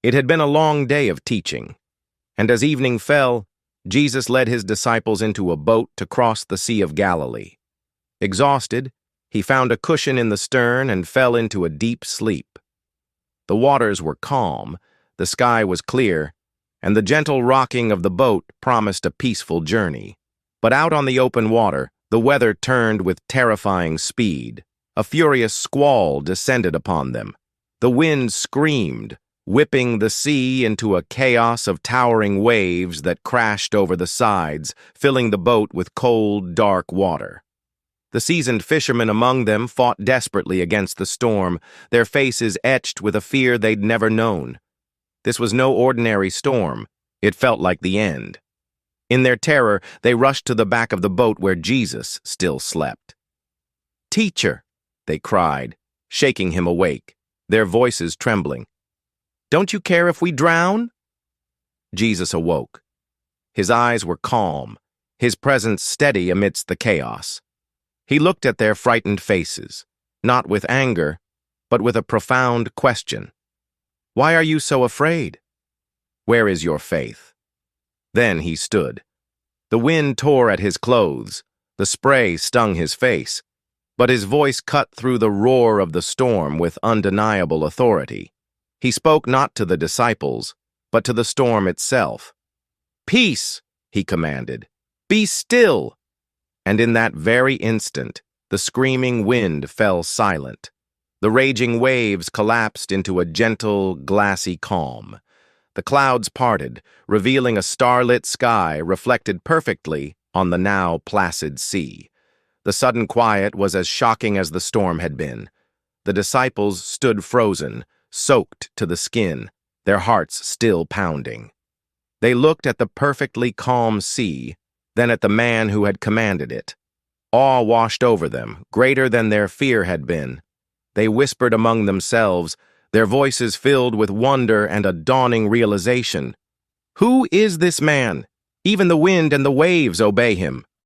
It had been a long day of teaching, and as evening fell, Jesus led his disciples into a boat to cross the Sea of Galilee. Exhausted, he found a cushion in the stern and fell into a deep sleep. The waters were calm, the sky was clear, and the gentle rocking of the boat promised a peaceful journey. But out on the open water, the weather turned with terrifying speed. A furious squall descended upon them. The wind screamed, whipping the sea into a chaos of towering waves that crashed over the sides, filling the boat with cold, dark water. The seasoned fishermen among them fought desperately against the storm, their faces etched with a fear they'd never known. This was no ordinary storm. It felt like the end. In their terror, they rushed to the back of the boat where Jesus still slept. "Teacher," they cried, shaking him awake, their voices trembling. "Don't you care if we drown?" Jesus awoke. His eyes were calm, his presence steady amidst the chaos. He looked at their frightened faces, not with anger, but with a profound question. "Why are you so afraid? Where is your faith?" Then he stood. The wind tore at his clothes, the spray stung his face, but his voice cut through the roar of the storm with undeniable authority. He spoke not to the disciples, but to the storm itself. "Peace," he commanded. "Be still." And in that very instant, the screaming wind fell silent. The raging waves collapsed into a gentle, glassy calm. The clouds parted, revealing a starlit sky reflected perfectly on the now placid sea. The sudden quiet was as shocking as the storm had been. The disciples stood frozen, soaked to the skin, their hearts still pounding. They looked at the perfectly calm sea, then at the man who had commanded it. Awe washed over them, greater than their fear had been. They whispered among themselves, their voices filled with wonder and a dawning realization. "Who is this man? Even the wind and the waves obey him."